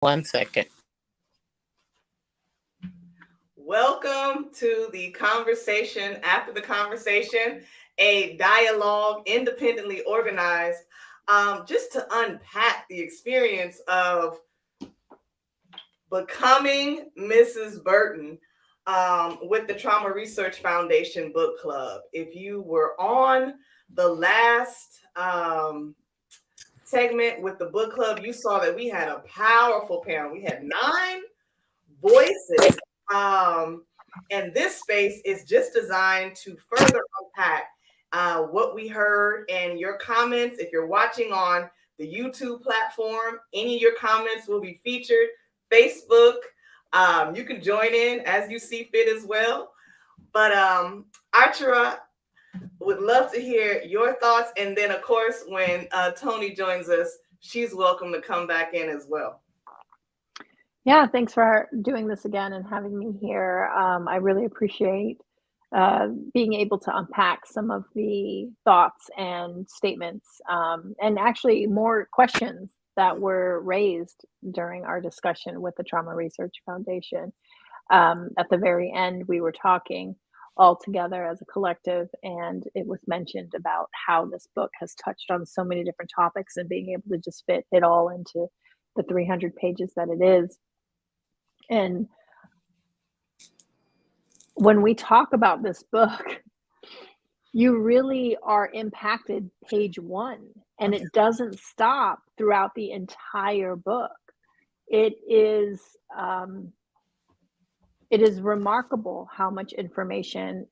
One second. Welcome to the conversation after the conversation, a dialogue independently organized, just to unpack the experience of becoming Mrs. Burton with the Trauma Research Foundation Book Club. If you were on the last segment with the book club, you saw that we had a powerful panel. We had 9 voices. Um, and this space is just designed to further unpack what we heard and your comments. If you're watching on the YouTube platform, any of your comments will be featured. Facebook, you can join in as you see fit as well. But Archera, would love to hear your thoughts. And then, of course, when Tony joins us, she's welcome to come back in as well. Yeah, thanks for doing this again and having me here. I really appreciate being able to unpack some of the thoughts and statements, and actually more questions that were raised during our discussion with the Trauma Research Foundation. At the very end, we were talking all together as a collective, and it was mentioned about how this book has touched on so many different topics and being able to just fit it all into the 300 pages that it is. And when we talk about this book, you really are impacted page one, and it doesn't stop throughout the entire book. It is remarkable how much information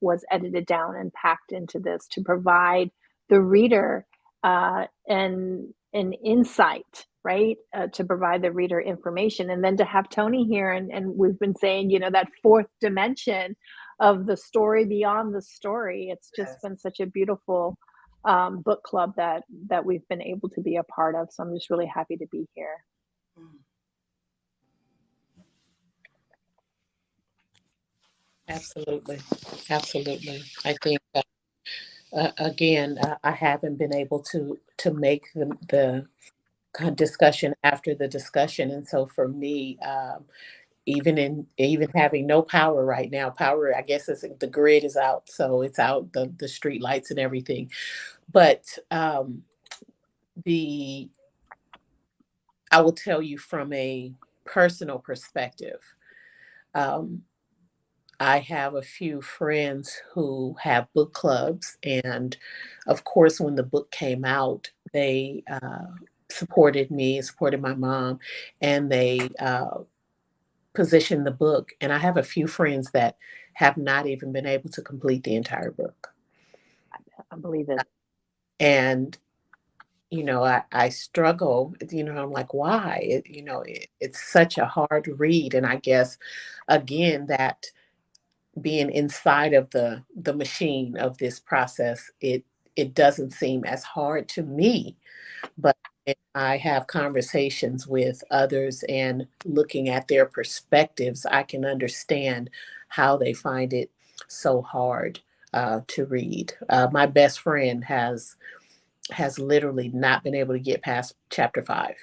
was edited down and packed into this to provide the reader an insight, right? To provide the reader information, and then to have Tony here, and we've been saying, that fourth dimension of the story beyond the story. It's just been such a beautiful book club that we've been able to be a part of. So I'm just really happy to be here. Absolutely. Absolutely. I think, again, I haven't been able to make the discussion after the discussion. And so for me, even having no power right now, power, I guess the grid is out. So it's out, the street lights and everything. But I will tell you from a personal perspective, I have a few friends who have book clubs. And of course, when the book came out, they supported me, supported my mom, and they positioned the book. And I have a few friends that have not even been able to complete the entire book. I believe it. And I struggle, I'm like, why? It's such a hard read. And I guess, again, that being inside of the machine of this process, it doesn't seem as hard to me. But if I have conversations with others and looking at their perspectives, I can understand how they find it so hard to read. My best friend has literally not been able to get past chapter 5.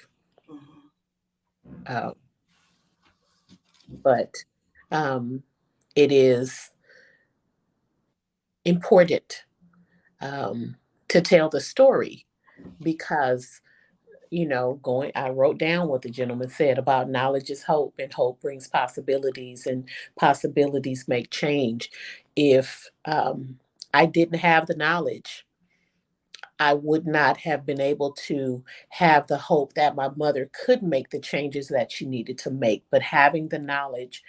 But it is important to tell the story because, I wrote down what the gentleman said about knowledge is hope, and hope brings possibilities, and possibilities make change. If I didn't have the knowledge, I would not have been able to have the hope that my mother could make the changes that she needed to make. But having the knowledge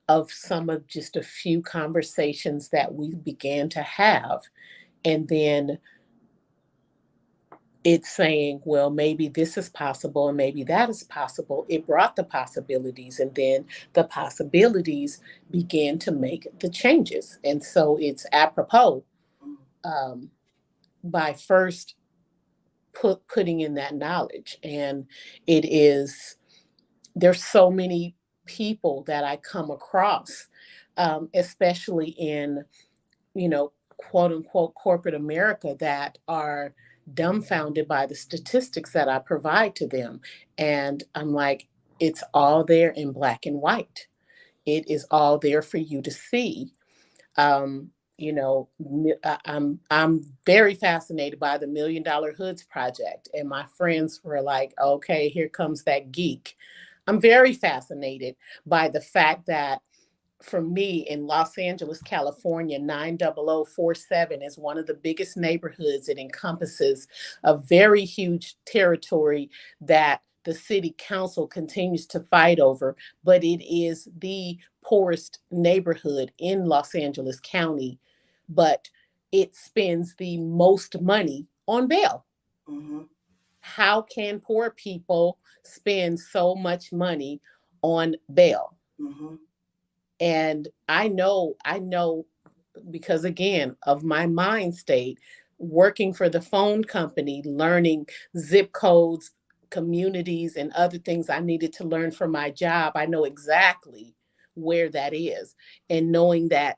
of some of just a few conversations that we began to have, and then it's saying, well, maybe this is possible and maybe that is possible. It brought the possibilities, and then the possibilities began to make the changes. And so it's apropos by first putting in that knowledge. And there's so many people that I come across, especially in, quote unquote, corporate America, that are dumbfounded by the statistics that I provide to them. And I'm like, it's all there in black and white. It is all there for you to see. You know, I'm very fascinated by the $1 Million Hoods project, and my friends were like, "Okay, here comes that geek." I'm very fascinated by the fact that for me in Los Angeles, California, 90047 is one of the biggest neighborhoods. It encompasses a very huge territory that the city council continues to fight over, but it is the poorest neighborhood in Los Angeles County, but it spends the most money on bail. Mm-hmm. How can poor people spend so much money on bail? Mm-hmm. And I know because again of my mind state, working for the phone company, learning zip codes, communities, and other things I needed to learn for my job. I know exactly where that is. And knowing that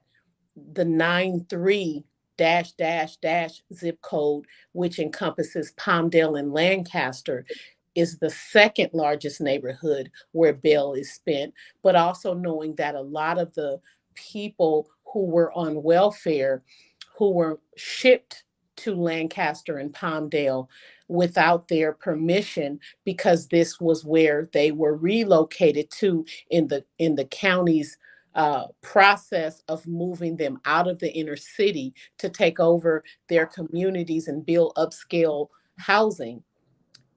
the 93 dash dash dash zip code, which encompasses Palmdale and Lancaster, is the second largest neighborhood where bail is spent, but also knowing that a lot of the people who were on welfare, who were shipped to Lancaster and Palmdale without their permission, because this was where they were relocated to in the county's process of moving them out of the inner city to take over their communities and build upscale housing.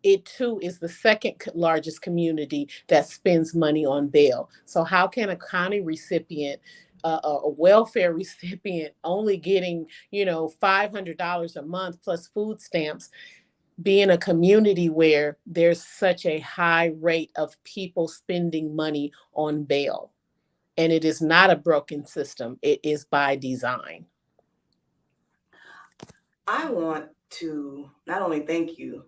It too is the second largest community that spends money on bail. So how can a county recipient, a welfare recipient, only getting $500 a month plus food stamps, be in a community where there's such a high rate of people spending money on bail? And it is not a broken system. It is by design. I want to not only thank you,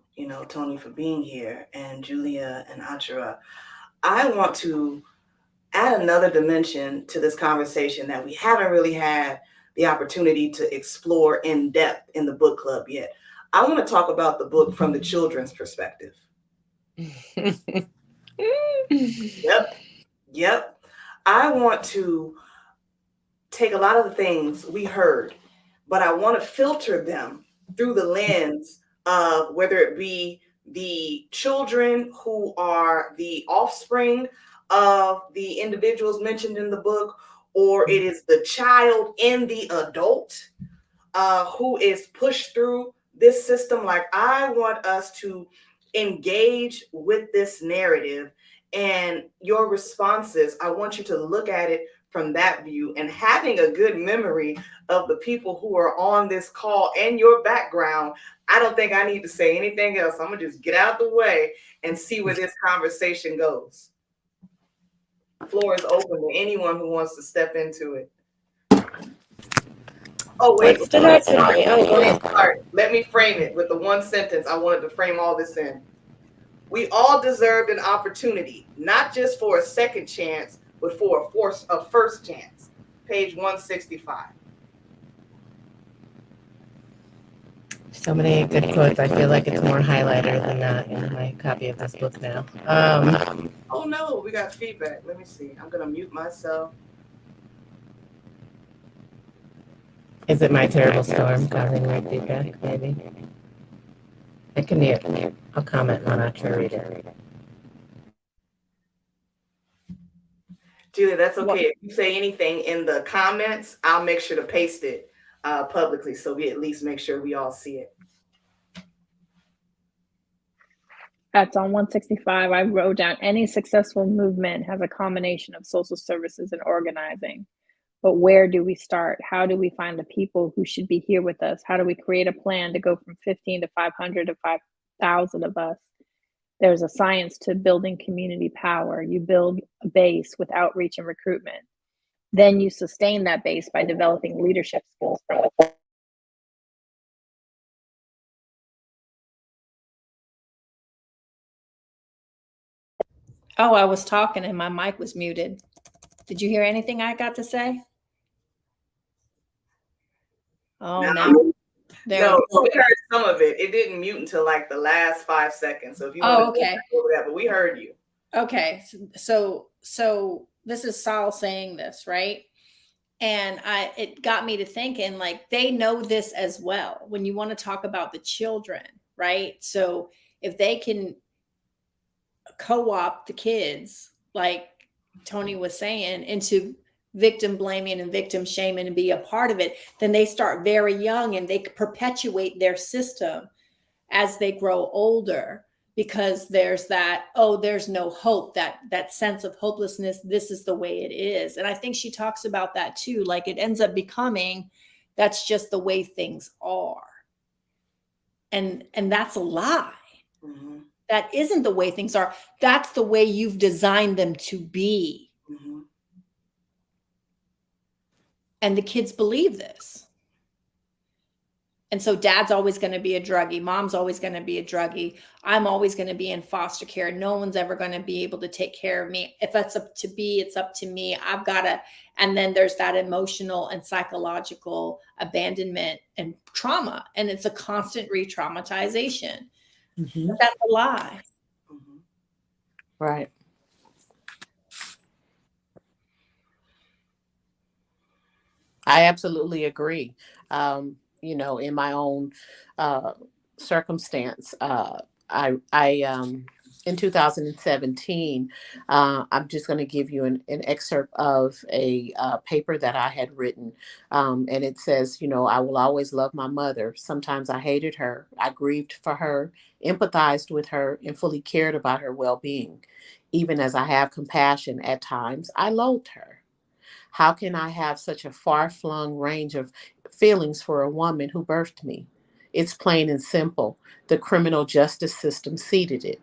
Tony, for being here, and Julia and Achara. I want to add another dimension to this conversation that we haven't really had the opportunity to explore in depth in the book club yet. I want to talk about the book from the children's perspective. Yep. Yep. I want to take a lot of the things we heard, but I want to filter them through the lens of whether it be the children who are the offspring of the individuals mentioned in the book, or it is the child in the adult who is pushed through this system. Like, I want us to engage with this narrative, and your responses, I want you to look at it from that view, and having a good memory of the people who are on this call and your background. I don't think I need to say anything else. I'm gonna just get out the way and see where this conversation goes. The floor is open to anyone who wants to step into it. Oh, wait. What stood out to me? Oh, go ahead. Sorry. Let me frame it with the one sentence I wanted to frame all this in. We all deserved an opportunity, not just for a second chance, but for a first chance. Page 165. So many good quotes. I feel like it's more highlighter than that in my copy of this book now. Oh no, we got feedback. Let me see. I'm gonna mute myself. Is it my terrible storm causing my feedback? Maybe. I can mute. I'll comment and not try to read it. Julia, that's okay. If you say anything in the comments, I'll make sure to paste it publicly, so we at least make sure we all see it. That's on 165. I wrote down, any successful movement has a combination of social services and organizing. But where do we start? How do we find the people who should be here with us? How do we create a plan to go from 15 to 500 to 5,000 of us? There's a science to building community power. You build a base with outreach and recruitment. Then you sustain that base by developing leadership skills from it. Oh, I was talking and my mic was muted. Did you hear anything I got to say? Oh, No. now There No, we go. we heard some of it. It didn't mute until like the last 5 seconds. So if you want to Oh, go okay. back over that, but we heard you. Okay. So this is Saul saying this, right? And it got me to thinking, like, they know this as well. When you want to talk about the children, right? So if they can co-opt the kids, like Tony was saying, into victim blaming and victim shaming and be a part of it, then they start very young and they perpetuate their system as they grow older, because there's that, oh, there's no hope, that sense of hopelessness, this is the way it is. And I think she talks about that too, like it ends up becoming, that's just the way things are. And that's a lie. Mm-hmm. That isn't the way things are. That's the way you've designed them to be. Mm-hmm. And the kids believe this. And so dad's always going to be a druggie. Mom's always going to be a druggie. I'm always going to be in foster care. No one's ever going to be able to take care of me. If that's up to be, it's up to me. I've got to. And then there's that emotional and psychological abandonment and trauma. And it's a constant re-traumatization. Mhm. That's a lie. Mm-hmm. Right. I absolutely agree. In my own circumstance, I in 2017, I'm just going to give you an excerpt of a paper that I had written. And it says, I will always love my mother. Sometimes I hated her. I grieved for her, empathized with her, and fully cared about her well-being. Even as I have compassion at times, I loathed her. How can I have such a far flung range of feelings for a woman who birthed me? It's plain and simple. The criminal justice system seeded it.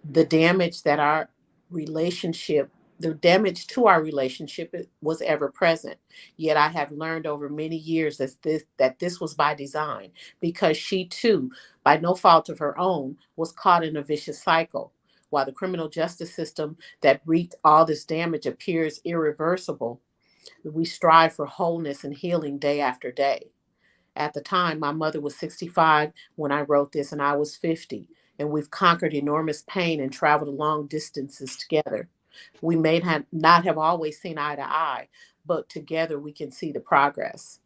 The damage that our relationship, the damage to our relationship was ever present. Yet I have learned over many years that this was by design, because she too, by no fault of her own, was caught in a vicious cycle. While the criminal justice system that wreaked all this damage appears irreversible, we strive for wholeness and healing day after day. At the time, my mother was 65 when I wrote this, and I was 50. And we've conquered enormous pain and traveled long distances together. We may not have always seen eye to eye, but together we can see the progress.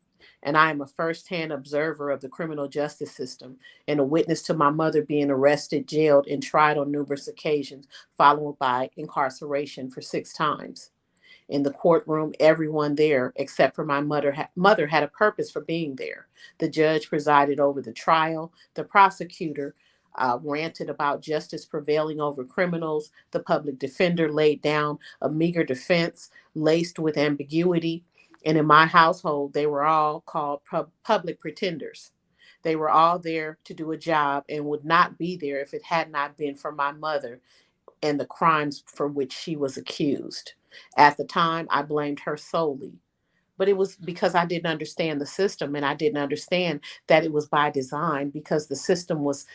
And I am a firsthand observer of the criminal justice system and a witness to my mother being arrested, jailed, and tried on numerous occasions, followed by incarceration for 6 times. In the courtroom, everyone there, except for my mother had a purpose for being there. The judge presided over the trial. The prosecutor ranted about justice prevailing over criminals. The public defender laid down a meager defense laced with ambiguity. And in my household, they were all called public pretenders. They were all there to do a job and would not be there if it had not been for my mother and the crimes for which she was accused. At the time, I blamed her solely. But it was because I didn't understand the system, and I didn't understand that it was by design, because the system was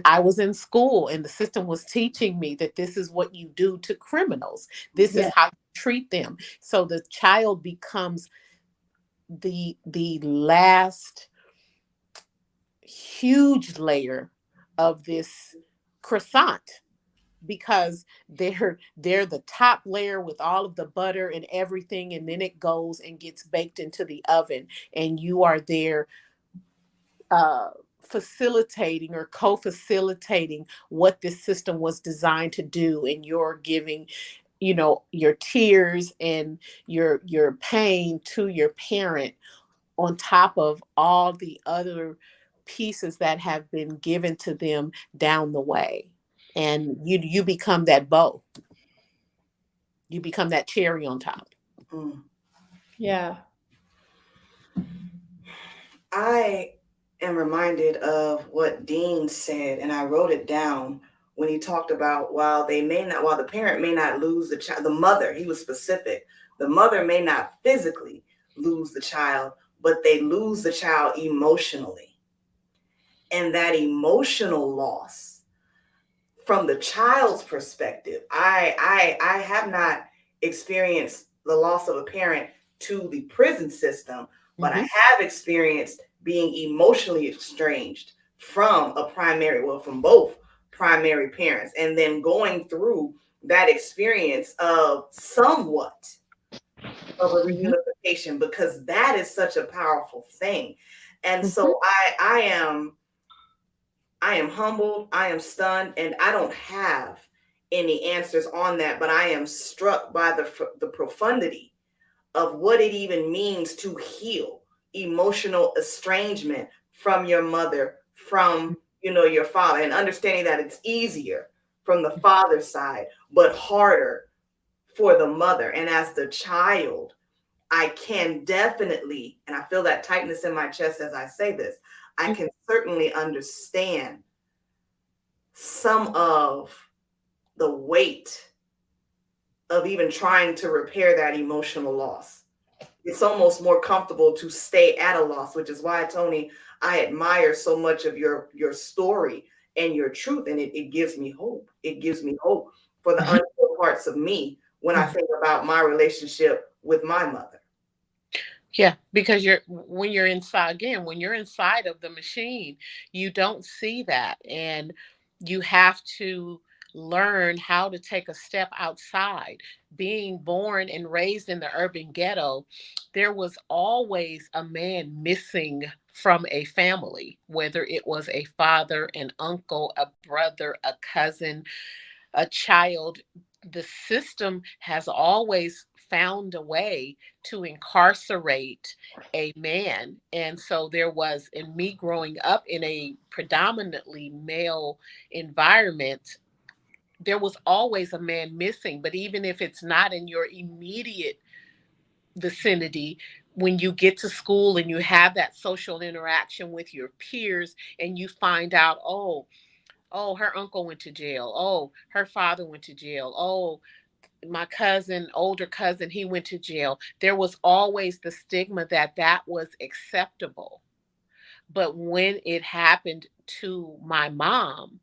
I was in school and the system was teaching me that this is what you do to criminals. This is Yeah. how you treat them. So the child becomes the last huge layer of this croissant, because they're the top layer with all of the butter and everything, and then it goes and gets baked into the oven, and you are there uh, facilitating or co-facilitating what this system was designed to do, and you're giving your tears and your pain to your parent, on top of all the other pieces that have been given to them down the way. And you become that bow. You become that cherry on top. Mm. Yeah. I am reminded of what Dean said, and I wrote it down when he talked about while the parent may not lose the child, the mother, he was specific, the mother may not physically lose the child, but they lose the child emotionally. And that emotional loss, from the child's perspective, I have not experienced the loss of a parent to the prison system, but I Mhm. have experienced being emotionally estranged from from both primary parents, and then going through that experience of somewhat of a Mhm. reunification, because that is such a powerful thing. And Mhm. so I am humbled, I am stunned, and I don't have any answers on that, but I am struck by the profundity of what it even means to heal emotional estrangement from your mother, from your father, and understanding that it's easier from the father's side but harder for the mother. And as the child, I can definitely, and I feel that tightness in my chest as I say this, I can certainly understand some of the weight of even trying to repair that emotional loss. It's almost more comfortable to stay at a loss, which is why, Tony, I admire so much of your story and your truth. And it gives me hope. It gives me hope for the Mhm. unhealed parts of me when I Mhm. think about my relationship with my mother. Yeah, because when you're inside again, when you're inside of the machine, you don't see that, and you have to learn how to take a step outside. Being born and raised in the urban ghetto, there was always a man missing from a family, whether it was a father, an uncle, a brother, a cousin, a child. The system has always found a way to incarcerate a man. And so there was, in me growing up in a predominantly male environment, there was always a man missing. But even if it's not in your immediate vicinity, when you get to school and you have that social interaction with your peers and you find out, oh, her uncle went to jail. Oh, her father went to jail. Oh, my cousin, older cousin, he went to jail. There was always the stigma that that was acceptable. But when it happened to my mom,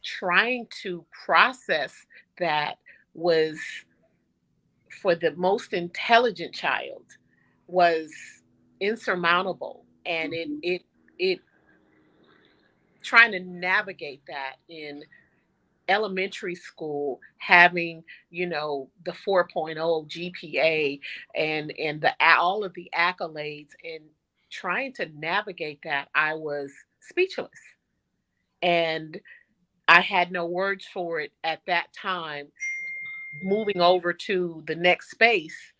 trying to process that was, for the most intelligent child, was insurmountable. And it trying to navigate that in elementary school, having the 4.0 GPA and all of the accolades, and trying to navigate that, I was speechless, and I had no words for it at that time. Moving over to the next space,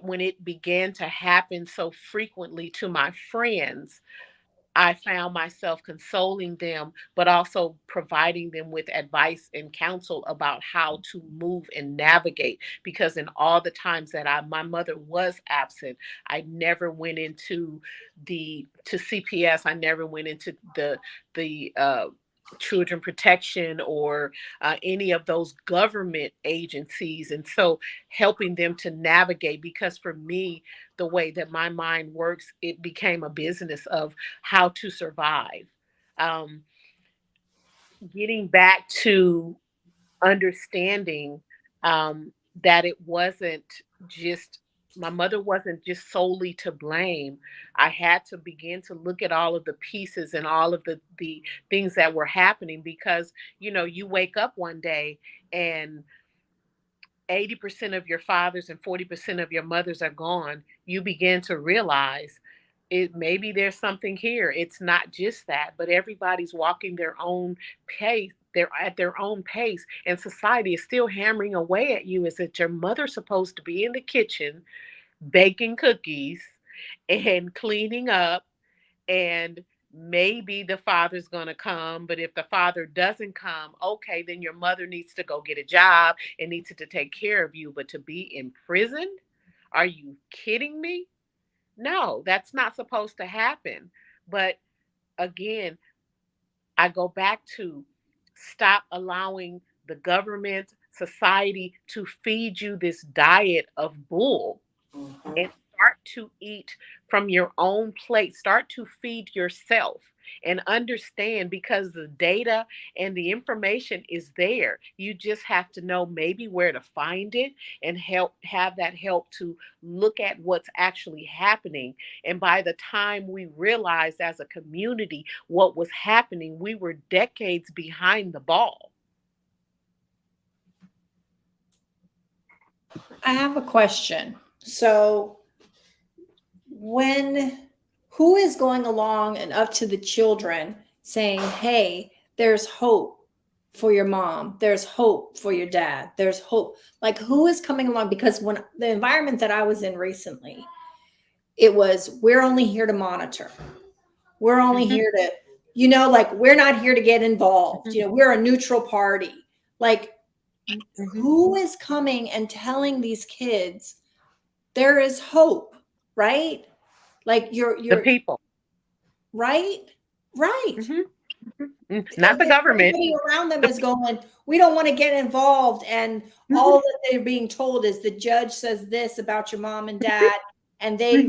when it began to happen so frequently to my friends, I found myself consoling them, but also providing them with advice and counsel about how to move and navigate. Because in all the times that my mother was absent, I never went into to CPS. I never went into the children protection or any of those government agencies. And so helping them to navigate, because for me, the way that my mind works, it became a business of how to survive. Um, Getting back to understanding that it wasn't just, my mother wasn't just solely to blame. I had to begin to look at all of the pieces and all of the things that were happening, because you wake up one day and 80% of your fathers and 40% of your mothers are gone. You begin to realize it, maybe there's something here. It's not just that, but everybody's walking their own pace. They're at their own pace, and society is still hammering away at you. Is that your mother's supposed to be in the kitchen baking cookies and cleaning up, and maybe the father's going to come, but if the father doesn't come, okay, then your mother needs to go get a job and needs to take care of you. But to be imprisoned, are you kidding me? No, that's not supposed to happen. But again, I go back to, stop allowing the government, society to feed you this diet of bull, Mhm. and start to eat from your own plate, start to feed yourself and understand, because the data and the information is there. You just have to know maybe where to find it and have that help to look at what's actually happening. And by the time we realized as a community what was happening, we were decades behind the ball. I have a question. So who is going along and up to the children saying, hey, there's hope for your mom, there's hope for your dad, there's hope? Like, who is coming along? Because when the environment that I was in recently, it was, we're only here to monitor, we're only here to, like, we're not here to get involved, we're a neutral party. Like, who is coming and telling these kids there is hope, right? Like, you're The people. right. Not the government. Everybody around them is going, we don't want to get involved. And all that they're being told is the judge says this about your mom and dad, and they're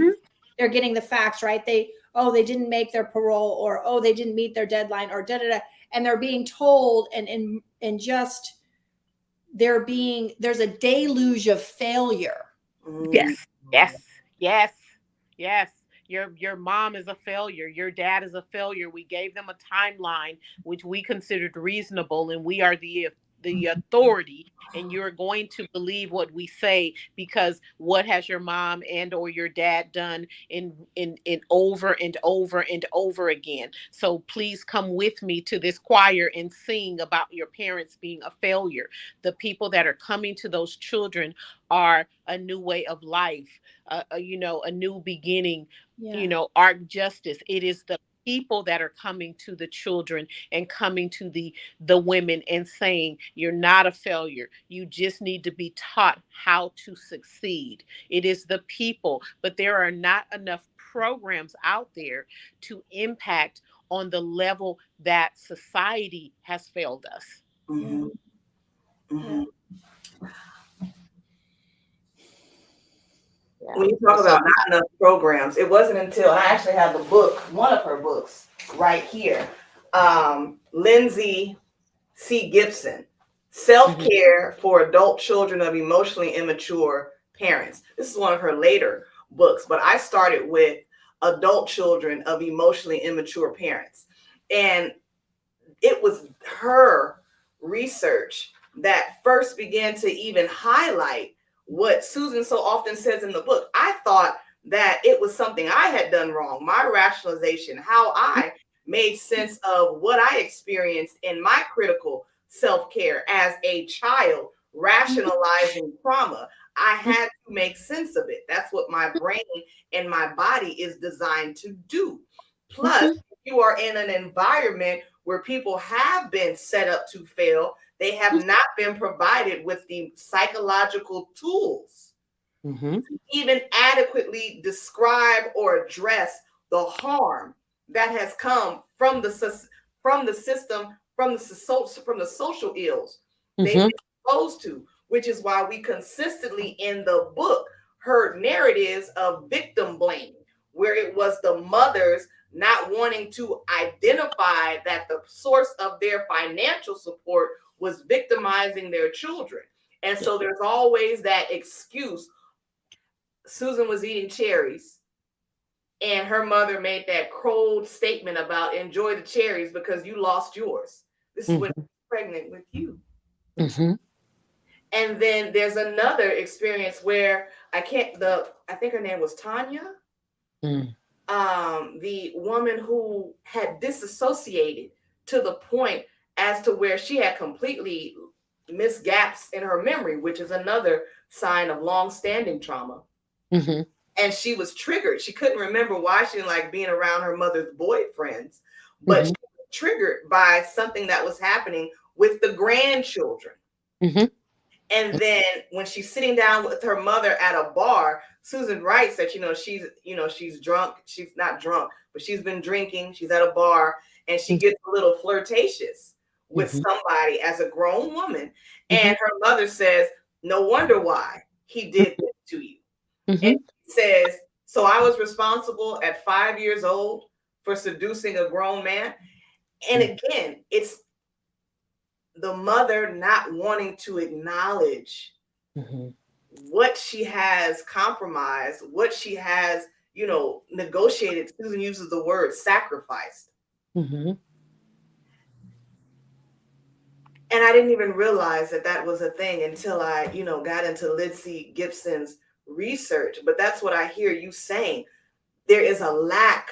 getting the facts, right? They didn't make their parole, or they didn't meet their deadline, or and they're being told, and just there's a deluge of failure. Yes. Your mom is a failure. Your dad is a failure. We gave them a timeline which we considered reasonable, and we are the authority, and you're going to believe what we say, because what has your mom and or your dad done in over and over and over again? So please come with me to this choir and sing about your parents being a failure. The people that are coming to those children are a new way of life, a new beginning, art, justice. It is the people that are coming to the children and coming to the women and saying, you're not a failure. You just need to be taught how to succeed. It is the people, but there are not enough programs out there to impact on the level that society has failed us. Mm-hmm. Mm-hmm. When you talk about not enough programs, it wasn't until I actually have the book, one of her books right here, Lindsay C. Gibson, Self-Care for Adult Children of Emotionally Immature Parents. This is one of her later books, but I started with Adult Children of Emotionally Immature Parents. And it was her research that first began to even highlight what Susan so often says in the book. I thought that it was something I had done wrong, my rationalization, how I made sense of what I experienced in my critical self-care as a child, rationalizing trauma. I had to make sense of it. That's what my brain and my body is designed to do. Plus, you are in an environment where people have been set up to fail. They have not been provided with the psychological tools to even adequately describe or address the harm that has come from the system, from the social ills they've been exposed to, which is why we consistently in the book heard narratives of victim blaming, where it was the mothers not wanting to identify that the source of their financial support was victimizing their children. And so there's always that excuse. Susan was eating cherries, and her mother made that cold statement about enjoy the cherries because you lost yours. This is when she's pregnant with you. And then there's another experience where I think her name was Tanya. The woman who had disassociated to the point as to where she had completely missed gaps in her memory, which is another sign of long-standing trauma. And she was triggered. She couldn't remember why she didn't like being around her mother's boyfriends, but she was triggered by something that was happening with the grandchildren. And then when she's sitting down with her mother at a bar, Susan writes that, she's drunk. She's not drunk, but she's been drinking. She's at a bar and she gets a little flirtatious with somebody as a grown woman. And her mother says, no wonder why he did this to you. And she says, so I was responsible at 5 years old for seducing a grown man. And again, it's the mother not wanting to acknowledge Mm-hmm. what she has compromised, what she has, negotiated. Susan uses the word sacrificed. Mm-hmm. And I didn't even realize that that was a thing until I, got into Lindsay Gibson's research. But that's what I hear you saying. There is a lack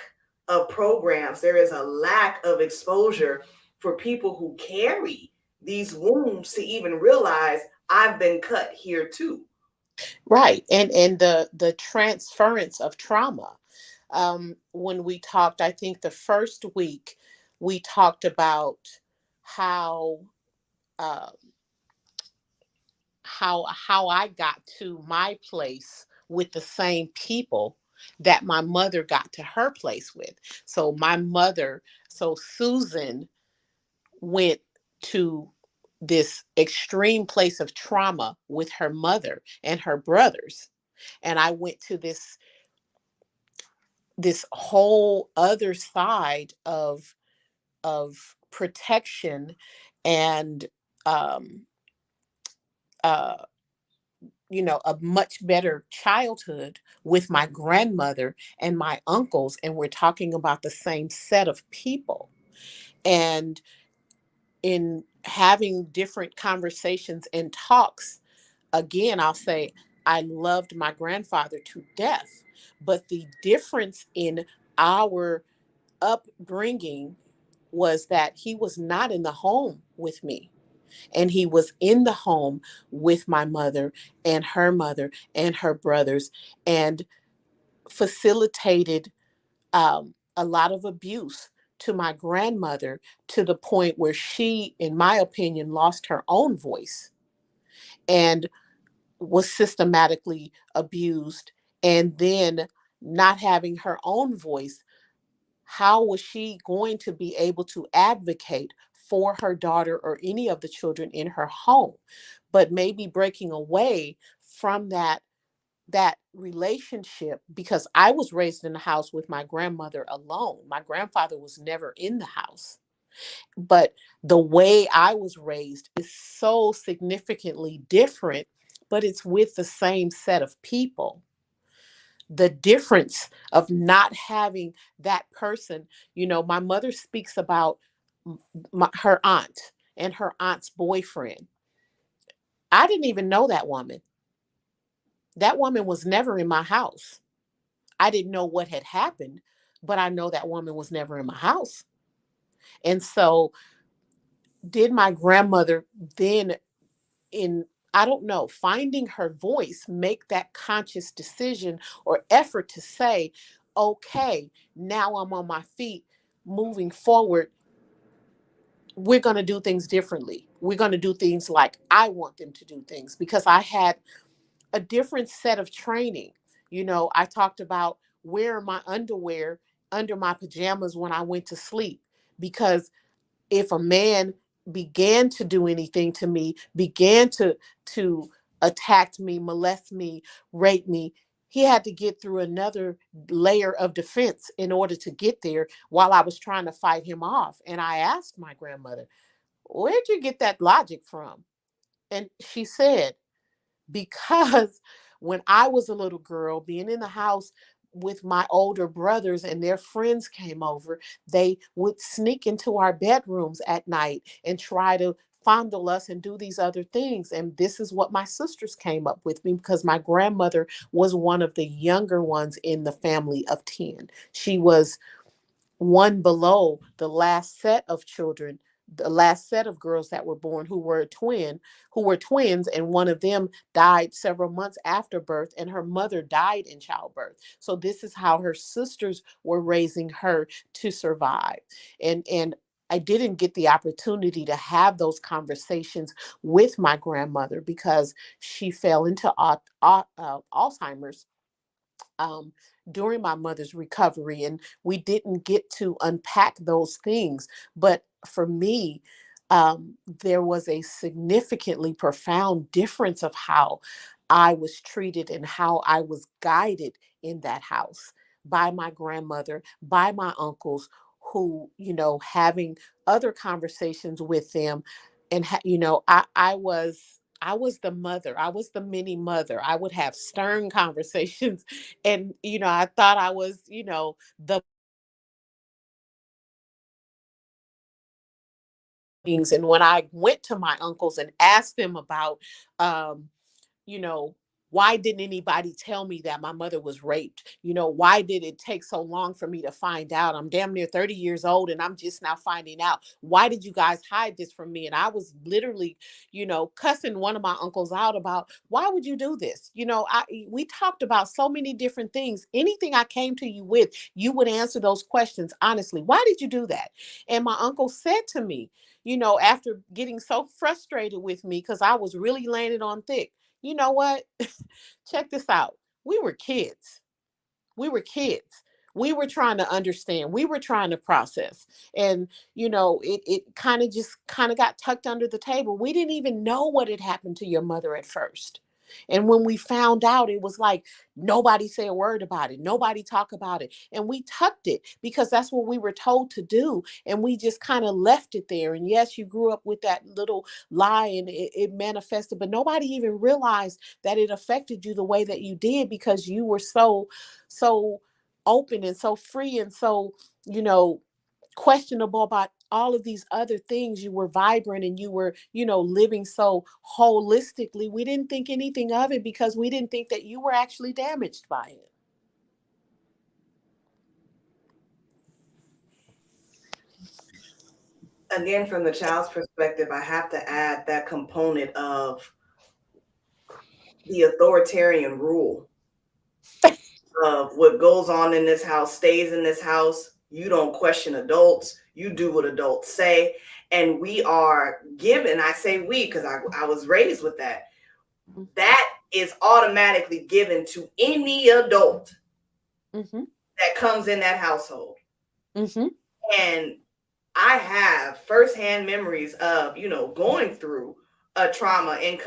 of programs, there is a lack of exposure for people who carry these wounds to even realize I've been cut here too. Right. And the transference of trauma. When we talked, I think the first week we talked about how uh, how I got to my place with the same people that my mother got to her place with. So my mother, so Susan went to this extreme place of trauma with her mother and her brothers, and I went to this whole other side of protection and um uh a much better childhood with my grandmother and my uncles, and we're talking about the same set of people. And in having different conversations and talks, again, I'll say I loved my grandfather to death, but the difference in our upbringing was that he was not in the home with me, and he was in the home with my mother and her brothers, and facilitated a lot of abuse to my grandmother, to the point where she, in my opinion, lost her own voice and was systematically abused. And then, not having her own voice, how was she going to be able to advocate for her daughter or any of the children in her home? But maybe breaking away from that relationship, because I was raised in the house with my grandmother alone. My grandfather was never in the house. But the way I was raised is so significantly different, but it's with the same set of people. The difference of not having that person, my mother speaks about her aunt and her aunt's boyfriend. I didn't even know that woman. That woman was never in my house. I didn't know what had happened, but I know that woman was never in my house. And so, did my grandmother then, in, I don't know, finding her voice, make that conscious decision or effort to say, okay, now I'm on my feet, moving forward, we're going to do things differently. We're going to do things like I want them to do things, because I had a different set of training. I talked about wearing my underwear under my pajamas when I went to sleep, because if a man began to do anything to me, began to attack me, molest me, rape me, he had to get through another layer of defense in order to get there, while I was trying to fight him off. And I asked my grandmother, "Where'd you get that logic from?" And she said, because when I was a little girl, being in the house with my older brothers and their friends came over, they would sneak into our bedrooms at night and try to fondle us and do these other things. And this is what my sisters came up with me, because my grandmother was one of the younger ones in the family of 10. She was one below the last set of children, the last set of girls that were born, who were twins, and one of them died several months after birth, and her mother died in childbirth. So this is how her sisters were raising her to survive. And I didn't get the opportunity to have those conversations with my grandmother, because she fell into Alzheimer's um, during my mother's recovery, and we didn't get to unpack those things. But for me, there was a significantly profound difference of how I was treated and how I was guided in that house by my grandmother, by my uncles, who, having other conversations with them. And, I was the mother. I was the mini mother. I would have stern conversations. And, I thought I was, the things. And when I went to my uncles and asked them about, um, you know, why didn't anybody tell me that my mother was raped? Why did it take so long for me to find out? I'm damn near 30 years old and I'm just now finding out. Why did you guys hide this from me? And I was literally, cussing one of my uncles out about, why would you do this? We talked about so many different things. Anything I came to you with, you would answer those questions honestly. Why did you do that? And my uncle said to me, after getting so frustrated with me because I was really laying it on thick, you know what? Check this out. We were kids. We were kids. We were trying to understand. We were trying to process. And, it kind of got tucked under the table. We didn't even know what had happened to your mother at first. And when we found out, it was like nobody say a word about it. Nobody talk about it. And we tucked it because that's what we were told to do. And we just kind of left it there. And yes, you grew up with that little lie and it manifested, but nobody even realized that it affected you the way that you did because you were so open and so free and so, questionable about all of these other things. You were vibrant and you were, living so holistically. We didn't think anything of it because we didn't think that you were actually damaged by it. Again, from the child's perspective, I have to add that component of the authoritarian rule of what goes on in this house stays in this house. You don't question adults. You do what adults say. And we are given, I say we because I was raised with that. That is automatically given to any adult that comes in that household. And I have firsthand memories of, going through a trauma and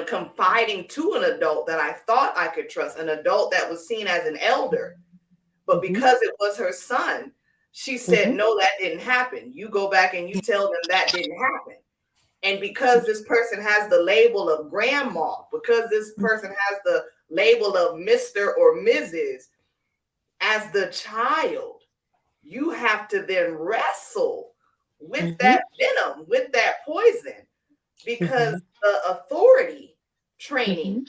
confiding to an adult that I thought I could trust, an adult that was seen as an elder. But because it was her son, she said, no, that didn't happen. You go back and you tell them that didn't happen. And because this person has the label of grandma, because this person has the label of Mr. or Mrs., as the child, you have to then wrestle with that venom, with that poison, because the authority training,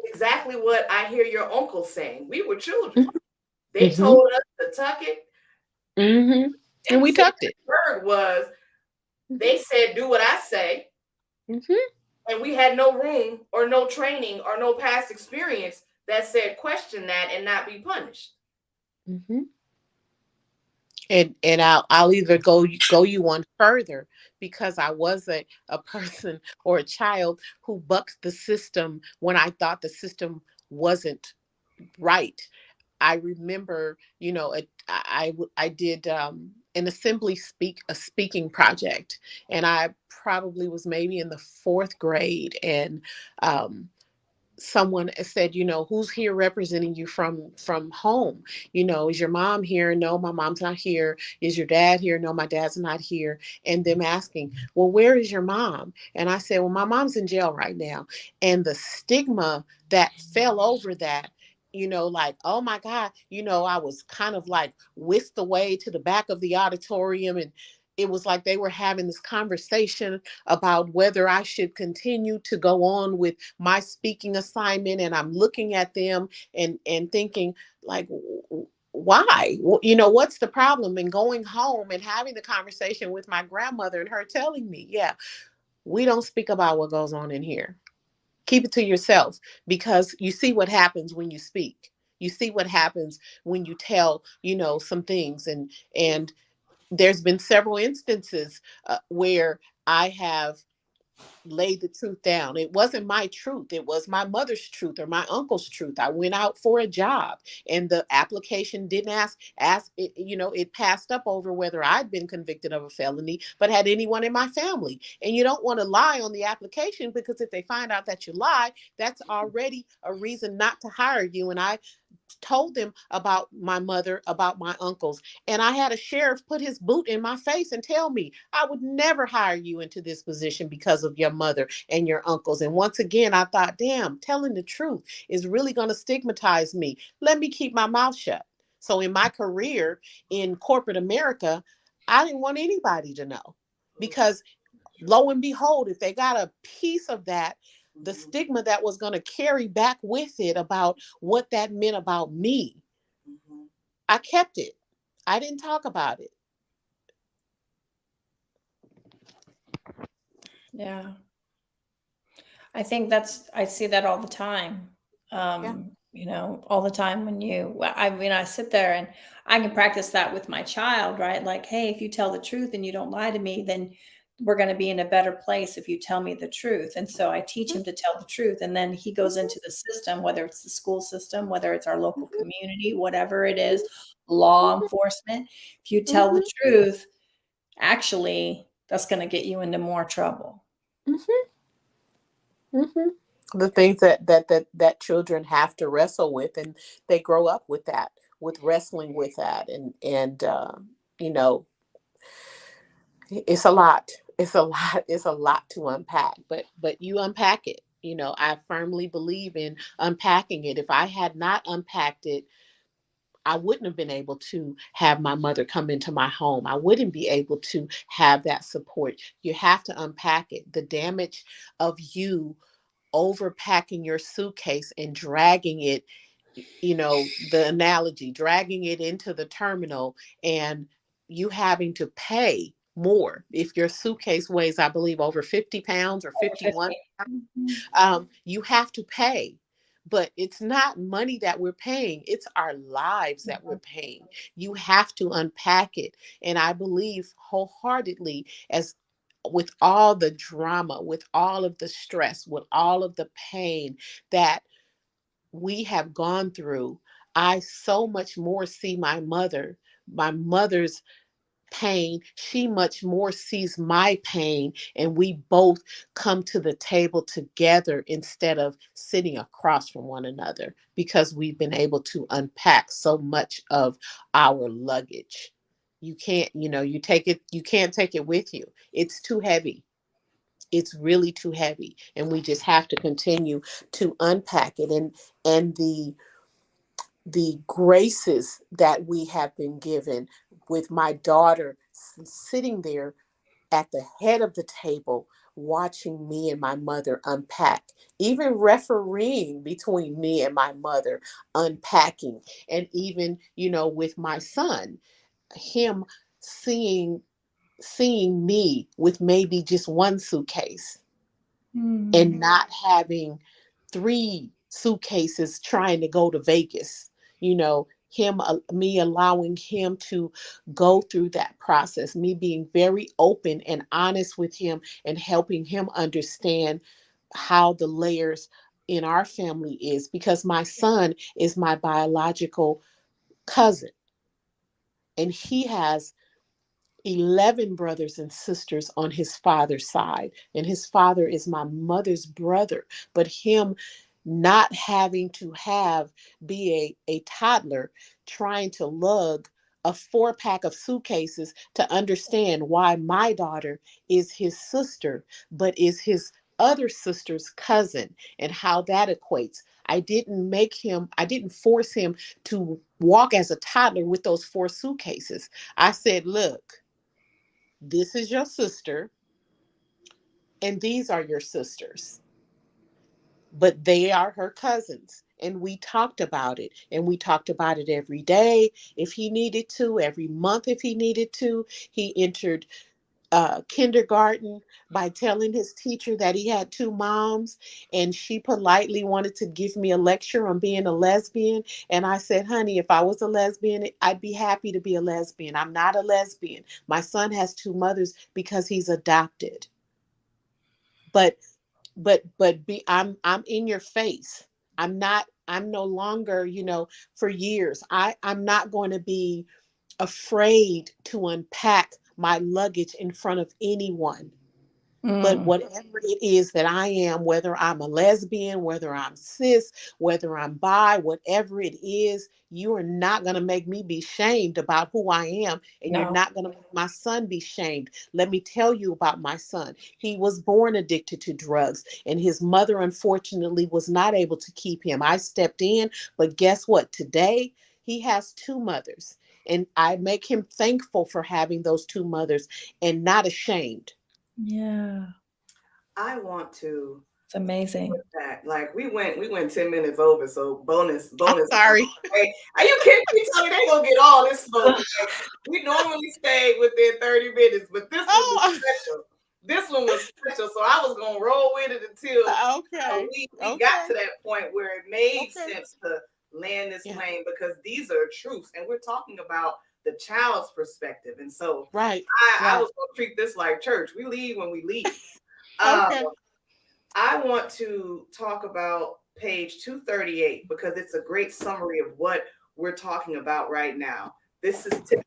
exactly what I hear your uncle saying. We were children. They told us to tuck it. And we tucked it. The word was, they said, do what I say. And we had no room or no training or no past experience that said question that and not be punished. And I'll either go you one further because I was a person or a child who bucked the system when I thought the system wasn't right. I remember, I did an assembly speaking project, and I probably was maybe in the 4th grade, and someone said, who's here representing you from home? Is your mom here? No, my mom's not here. Is your dad here? No, my dad's not here. And them asking, well, where is your mom? And I said, well, my mom's in jail right now. And the stigma that fell over that, like, oh my God, I was kind of like whisked away to the back of the auditorium, and it was like they were having this conversation about whether I should continue to go on with my speaking assignment. And I'm looking at them and thinking, like, why? What's the problem? And going home and having the conversation with my grandmother and her telling me, yeah, we don't speak about what goes on in here. Keep it to yourself, because you see what happens when you speak. You see what happens when you tell, some things. And there's been several instances where I have laid the truth down. It wasn't my truth. It was my mother's truth or my uncle's truth. I went out for a job and the application didn't ask it, it passed up over whether I'd been convicted of a felony, but had anyone in my family. And you don't want to lie on the application, because if they find out that you lie, that's already a reason not to hire you. And I told them about my mother, about my uncles. And I had a sheriff put his boot in my face and tell me, I would never hire you into this position because of your mother and your uncles. And once again, I thought, damn, telling the truth is really going to stigmatize me. Let me keep my mouth shut. So in my career in corporate America, I didn't want anybody to know, because lo and behold, if they got a piece of that, the stigma that was going to carry back with it about what that meant about me, I kept it. I didn't talk about it. Yeah. I think I see that all the time. Yeah. All the time I mean, I sit there and I can practice that with my child, right? Like, hey, if you tell the truth and you don't lie to me, then we're going to be in a better place if you tell me the truth. And so I teach him to tell the truth. And then he goes into the system, whether it's the school system, whether it's our local community, whatever it is, law enforcement. If you tell the truth, actually, that's going to get you into more trouble. The things that children have to wrestle with, and they grow up with that, with wrestling with that, and it's a lot. It's a lot. It's a lot to unpack, but you unpack it. I firmly believe in unpacking it. If I had not unpacked it, I wouldn't have been able to have my mother come into my home. I wouldn't be able to have that support. You have to unpack it. The damage of you overpacking your suitcase and dragging it, the analogy, dragging it into the terminal, and you having to pay more. If your suitcase weighs, I believe, over 50 pounds or 51, you have to pay. But it's not money that we're paying, it's our lives that we're paying. You have to unpack it. And I believe wholeheartedly, as with all the drama, with all of the stress, with all of the pain that we have gone through, I so much more see my mother's pain. She much more sees my pain, and we both come to the table together instead of sitting across from one another, because we've been able to unpack so much of our luggage. You can't, you can't take it with you. It's too heavy. It's really too heavy, and we just have to continue to unpack it. And the graces that we have been given, with my daughter sitting there at the head of the table watching me and my mother unpack, even refereeing between me and my mother, unpacking. And even, with my son, him seeing me with maybe just one suitcase, and not having three suitcases trying to go to Vegas. Me allowing him to go through that process, me being very open and honest with him, and helping him understand how the layers in our family is, because my son is my biological cousin, and he has 11 brothers and sisters on his father's side. And his father is my mother's brother. But him not having to be a toddler trying to lug a 4-pack of suitcases to understand why my daughter is his sister, but is his other sister's cousin, and how that equates. I didn't force him to walk as a toddler with those 4 suitcases. I said, look, this is your sister, and these are your sisters, but they are her cousins. And we talked about it, and we talked about it every day if he needed to, every month if he needed to. He entered kindergarten by telling his teacher that he had 2 moms, and she politely wanted to give me a lecture on being a lesbian. And I said, honey, if I was a lesbian, I'd be happy to be a lesbian. I'm not a lesbian. My son has 2 mothers because he's adopted. but I'm in your face. I'm no longer, for years I'm not going to be afraid to unpack my luggage in front of anyone. But Mm. whatever it is that I am, whether I'm a lesbian, whether I'm cis, whether I'm bi, whatever it is, you are not going to make me be shamed about who I am. And you're No. not going to make my son be shamed. Let me tell you about my son. He was born addicted to drugs, and his mother, unfortunately, was not able to keep him. I stepped in, but guess what? Today, he has two mothers. And I make him thankful for having those two mothers and not ashamed. Yeah. I want to It's amazing. with that. Like we went 10 minutes over, so bonus. Sorry. Hey, are you kidding me, Tony? They gonna get all this smoke. Like, we normally stay within 30 minutes, but this one was Oh, special. This one was special, so I was gonna roll with it until okay. we got to that point where it made Okay. sense to land this Yeah. plane, because these are truths, and we're talking about the child's perspective. And so Right. I was gonna treat this like church. We leave when we leave. Okay. I want to talk about page 238 because it's a great summary of what we're talking about right now. This is Tiffany.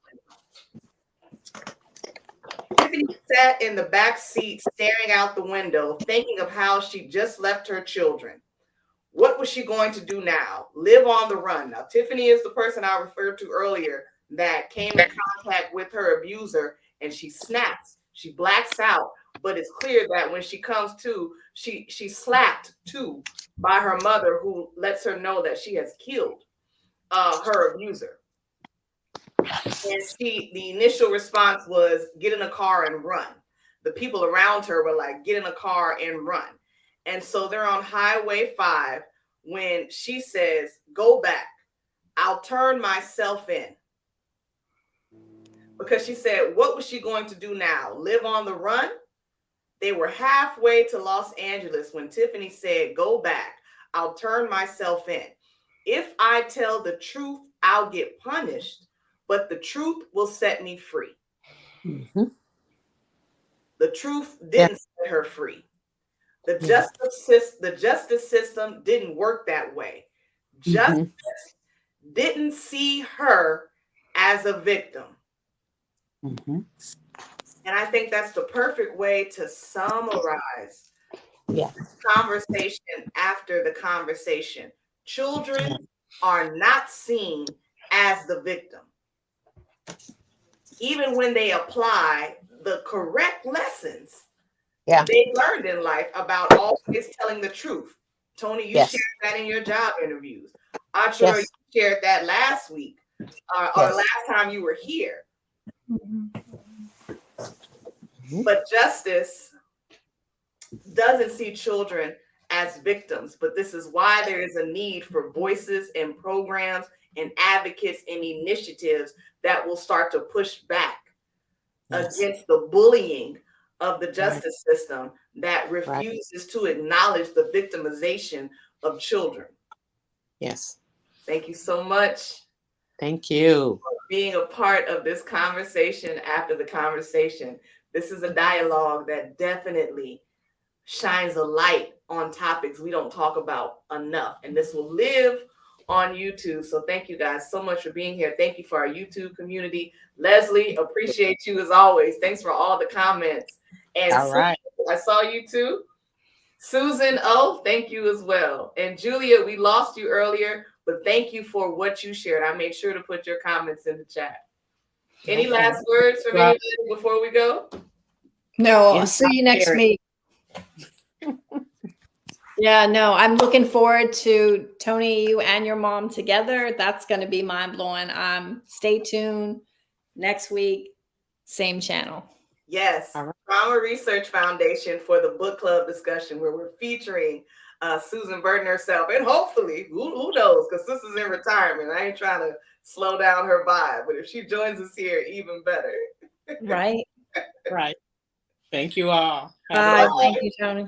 Tiffany sat in the back seat staring out the window, thinking of how she just left her children. What was she going to do now? Live on the run. Now, Tiffany is the person I referred to earlier that came in contact with her abuser, and she snaps. She blacks out, but it's clear that when she comes to, she's slapped too by her mother, who lets her know that she has killed her abuser. And the initial response was, get in a car and run. The people around her were like, get in a car and run. And so they're on Highway 5 when she says, go back. I'll turn myself in. Because she said, what was she going to do now? Live on the run? They were halfway to Los Angeles when Tiffany said, go back. I'll turn myself in. If I tell the truth, I'll get punished, but the truth will set me free. Mm-hmm. The truth didn't set her free. The justice system didn't work that way. Justice didn't see her as a victim. Mm-hmm. And I think that's the perfect way to summarize Yeah. conversation after the conversation. Children are not seen as the victim. Even when they apply the correct lessons they learned in life about always telling the truth. Tony, you shared that in your job interviews. I'm sure you shared that last week or last time you were here. But justice doesn't see children as victims, but this is why there is a need for voices and programs and advocates and initiatives that will start to push back against the bullying of the justice system that refuses to acknowledge the victimization of children. Yes. Thank you so much. Thank you for being a part of this conversation after the conversation. This is a dialogue that definitely shines a light on topics we don't talk about enough. And this will live on YouTube. So thank you guys so much for being here. Thank you for our YouTube community. Leslie, appreciate you as always. Thanks for all the comments. And all right. I saw you too. Susan, thank you as well. And Julia, we lost you earlier, but thank you for what you shared. I made sure to put your comments in the chat. Any last words from anybody before we go? No, I'll see you next week. Yeah, no, I'm looking forward to Tony, you and your mom together. That's going to be mind blowing. Stay tuned next week, same channel. Yes, Trauma Research Foundation for the book club discussion where we're featuring Susan Burton herself. And hopefully, who knows, because this is in retirement. I ain't trying to slow down her vibe, but if she joins us here, even better. Right. Right. Thank you all. Bye. Thank you, Tony.